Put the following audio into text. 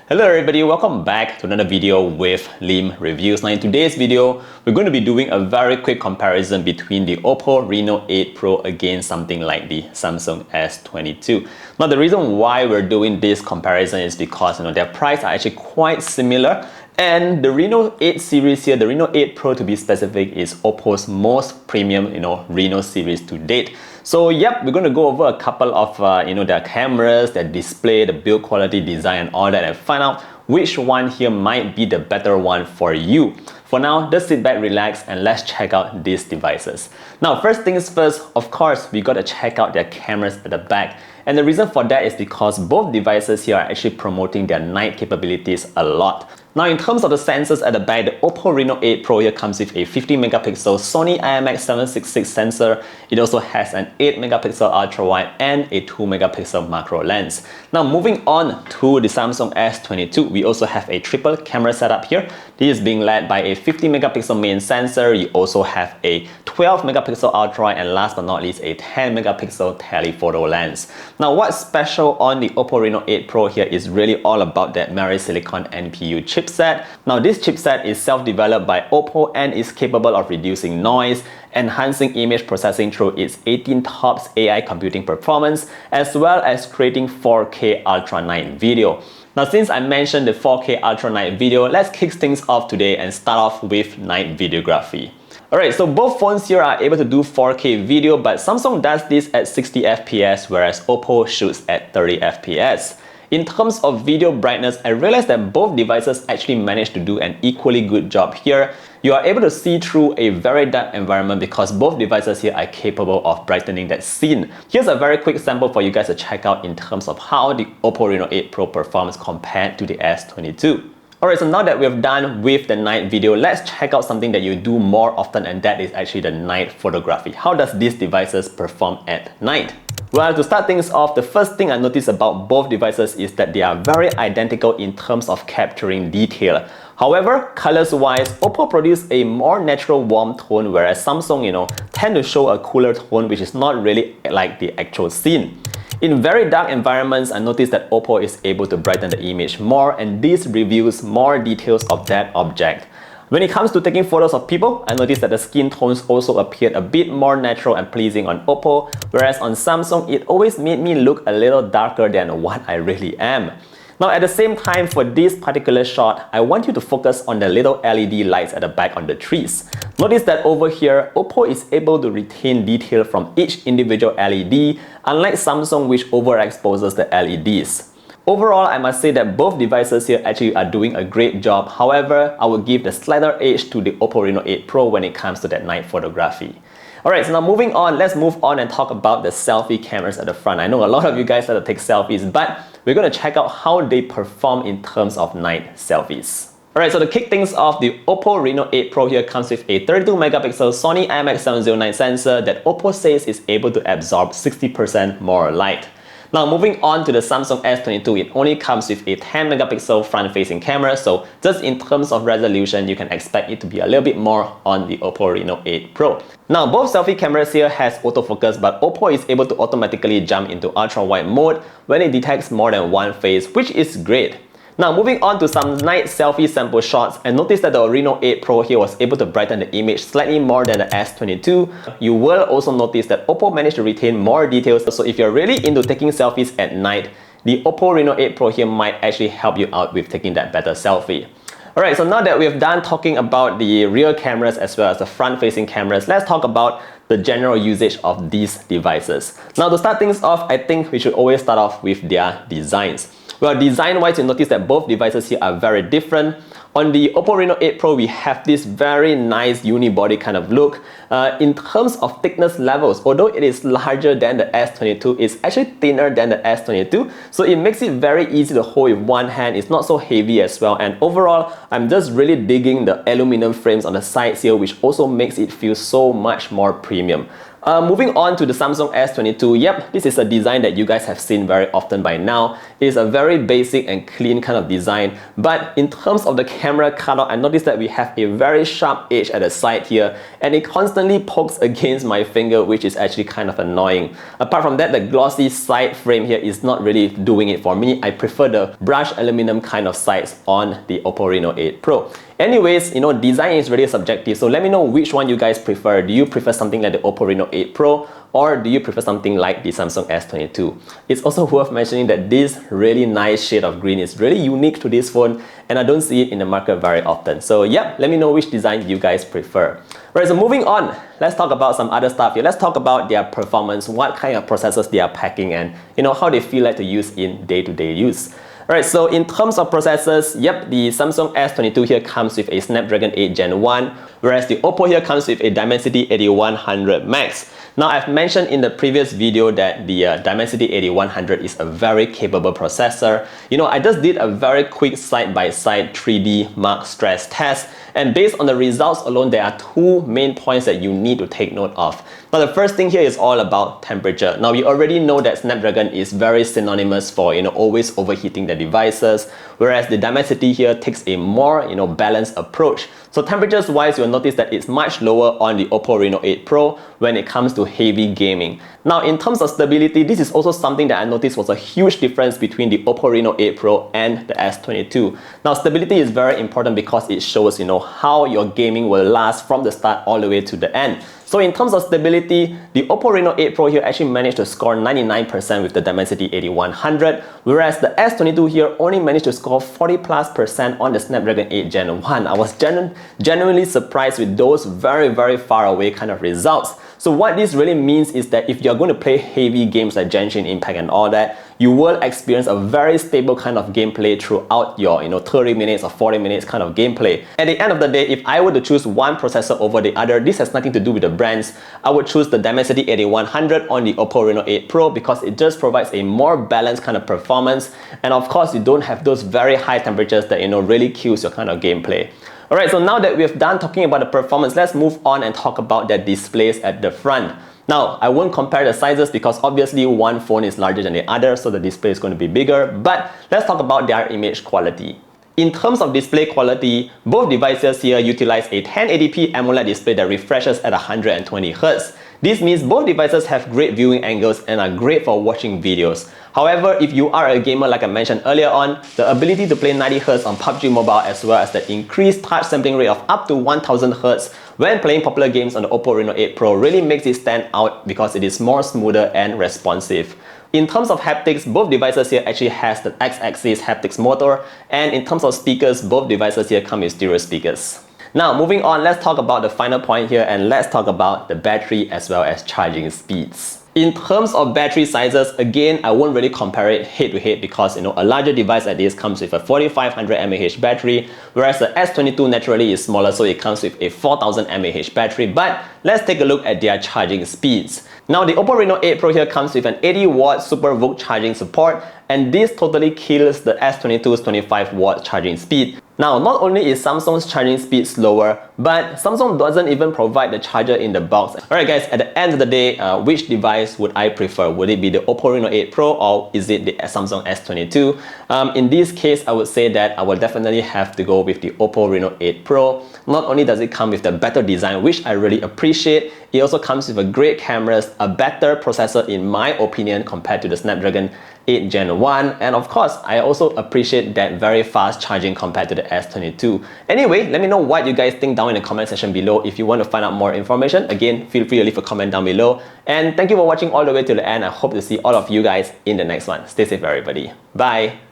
Hello everybody, welcome back to another video with Lim Reviews. Now in today's video, we're going to be doing a very quick comparison between the OPPO Reno8 Pro against something like the Samsung S22. Now the reason why we're doing this comparison is because their price are actually quite similar. And the Reno 8 series here, the Reno 8 Pro to be specific, is OPPO's most premium, Reno series to date. So yep, we're going to go over a couple of, their cameras, their display, the build quality, design and all that, and find out which one here might be the better one for you. For now, just sit back, relax, and let's check out these devices. Now, first things first, of course, we got to check out their cameras at the back. And the reason for that is because both devices here are actually promoting their night capabilities a lot. Now in terms of the sensors at the back, the OPPO Reno 8 Pro here comes with a 50 megapixel Sony IMX766 sensor. It also has an 8 megapixel ultra wide and a 2 megapixel macro lens. Now moving on to the Samsung S22, we also have a triple camera setup here. This is being led by a 50 megapixel main sensor. You also have a 12 megapixel ultra wide and last but not least a 10 megapixel telephoto lens. Now what's special on the OPPO Reno 8 Pro here is really all about that MariSilicon NPU chipset. Now this chipset is self-developed by OPPO and is capable of reducing noise, enhancing image processing through its 18 TOPS AI computing performance, as well as creating 4K ultra night video. Now since I mentioned the 4K ultra night video, let's kick things off today and start off with night videography. Alright, so both phones here are able to do 4K video, but Samsung does this at 60 FPS, whereas OPPO shoots at 30 FPS. In terms of video brightness, I realized that both devices actually managed to do an equally good job here. You are able to see through a very dark environment because both devices here are capable of brightening that scene. Here's a very quick sample for you guys to check out in terms of how the OPPO Reno 8 Pro performs compared to the S22. Alright, so now that we've done with the night video, let's check out something that you do more often, and that is actually the night photography. How does these devices perform at night? Well, to start things off, the first thing I noticed about both devices is that they are very identical in terms of capturing detail. However, colors-wise, OPPO produces a more natural warm tone, whereas Samsung, tend to show a cooler tone, which is not really like the actual scene. In very dark environments, I noticed that OPPO is able to brighten the image more, and this reveals more details of that object. When it comes to taking photos of people, I noticed that the skin tones also appeared a bit more natural and pleasing on OPPO, whereas on Samsung, it always made me look a little darker than what I really am. Now at the same time, for this particular shot, I want you to focus on the little LED lights at the back on the trees. Notice that over here, OPPO is able to retain detail from each individual LED, unlike Samsung, which overexposes the LEDs. Overall, I must say that both devices here actually are doing a great job. However, I will give the slighter edge to the OPPO Reno 8 Pro when it comes to that night photography. Alright, so now moving on, let's move on and talk about the selfie cameras at the front. I know a lot of you guys like to take selfies, but we're going to check out how they perform in terms of night selfies. Alright, so to kick things off, the OPPO Reno 8 Pro here comes with a 32 megapixel Sony IMX709 sensor that OPPO says is able to absorb 60% more light. Now moving on to the Samsung S22, it only comes with a 10 megapixel front-facing camera, so just in terms of resolution, you can expect it to be a little bit more on the OPPO Reno 8 Pro. Now both selfie cameras here has autofocus, but OPPO is able to automatically jump into ultra-wide mode when it detects more than one face, which is great. Now moving on to some night selfie sample shots, and notice that the Reno 8 Pro here was able to brighten the image slightly more than the S22. You will also notice that OPPO managed to retain more details, so if you're really into taking selfies at night, the OPPO Reno 8 Pro here might actually help you out with taking that better selfie. Alright, so now that we've done talking about the rear cameras as well as the front-facing cameras, let's talk about the general usage of these devices. Now to start things off, I think we should always start off with their designs. Well, design-wise, you notice that both devices here are very different. On the OPPO Reno 8 Pro, we have this very nice unibody kind of look. In terms of thickness levels, although it is larger than the S22, it's actually thinner than the S22. So it makes it very easy to hold with one hand. It's not so heavy as well. And overall, I'm just really digging the aluminum frames on the sides here, which also makes it feel so much more premium. Moving on to the Samsung S22, yep, this is a design that you guys have seen very often by now. It is a very basic and clean kind of design, but in terms of the camera cutout, I noticed that we have a very sharp edge at the side here, and it constantly pokes against my finger, which is actually kind of annoying. Apart from that, the glossy side frame here is not really doing it for me. I prefer the brushed aluminum kind of sides on the OPPO Reno 8 Pro. Anyways, design is really subjective, so let me know which one you guys prefer. Do you prefer something like the OPPO Reno 8 Pro, or do you prefer something like the Samsung S22? It's also worth mentioning that this really nice shade of green is really unique to this phone, and I don't see it in the market very often. So yeah, let me know which design you guys prefer. Right, so moving on, let's talk about some other stuff here. Let's talk about their performance, what kind of processors they are packing, and how they feel like to use in day-to-day use. Alright, so in terms of processors, yep, the Samsung S22 here comes with a Snapdragon 8 Gen 1, whereas the OPPO here comes with a Dimensity 8100 Max. Now, I've mentioned in the previous video that the Dimensity 8100 is a very capable processor. I just did a very quick side-by-side 3D mark stress test, and based on the results alone, there are two main points that you need to take note of. Now, the first thing here is all about temperature. Now, we already know that Snapdragon is very synonymous for always overheating the devices, whereas the Dimensity here takes a more balanced approach. So temperatures wise, you'll notice that it's much lower on the OPPO Reno 8 Pro when it comes to heavy gaming. Now, in terms of stability, this is also something that I noticed was a huge difference between the OPPO Reno 8 Pro and the S22. Now, stability is very important because it shows how your gaming will last from the start all the way to the end. So in terms of stability, the OPPO Reno 8 Pro here actually managed to score 99% with the Dimensity 8100, whereas the S22 here only managed to score 40+% on the Snapdragon 8 Gen 1. I was genuinely surprised with those very far away kind of results. So what this really means is that if you're going to play heavy games like Genshin Impact and all that, you will experience a very stable kind of gameplay throughout your 30 minutes or 40 minutes kind of gameplay. At the end of the day, if I were to choose one processor over the other, this has nothing to do with the brands. I would choose the Dimensity 8100 on the OPPO Reno 8 Pro because it just provides a more balanced kind of performance, and of course you don't have those very high temperatures that really kills your kind of gameplay. Alright, so now that we've done talking about the performance, let's move on and talk about the displays at the front. Now, I won't compare the sizes because obviously one phone is larger than the other, so the display is going to be bigger, but let's talk about their image quality. In terms of display quality, both devices here utilize a 1080p AMOLED display that refreshes at 120Hz. This means both devices have great viewing angles and are great for watching videos. However, if you are a gamer like I mentioned earlier on, the ability to play 90Hz on PUBG Mobile as well as the increased touch sampling rate of up to 1000Hz when playing popular games on the OPPO Reno 8 Pro really makes it stand out because it is more smoother and responsive. In terms of haptics, both devices here actually has the X-axis haptics motor, and in terms of speakers, both devices here come with stereo speakers. Now, moving on, let's talk about the final point here, and let's talk about the battery as well as charging speeds. In terms of battery sizes, again, I won't really compare it head to head because a larger device like this comes with a 4500 mAh battery, whereas the S22 naturally is smaller, so it comes with a 4000 mAh battery. But let's take a look at their charging speeds. Now, the OPPO Reno 8 Pro here comes with an 80-watt Super VOOC charging support, and this totally kills the S22's 25-watt charging speed. Now, not only is Samsung's charging speed slower, but Samsung doesn't even provide the charger in the box. Alright guys, at the end of the day, which device would I prefer? Would it be the OPPO Reno 8 Pro or is it the Samsung S22? In this case, I would say that I will definitely have to go with the OPPO Reno 8 Pro. Not only does it come with the better design, which I really appreciate, it also comes with a great cameras, a better processor in my opinion compared to the Snapdragon 8 Gen 1, and of course, I also appreciate that very fast charging compared to the S22. Anyway, let me know what you guys think down in the comment section below. If you want to find out more information, again, feel free to leave a comment down below. And thank you for watching all the way to the end. I hope to see all of you guys in the next one. Stay safe, everybody. Bye!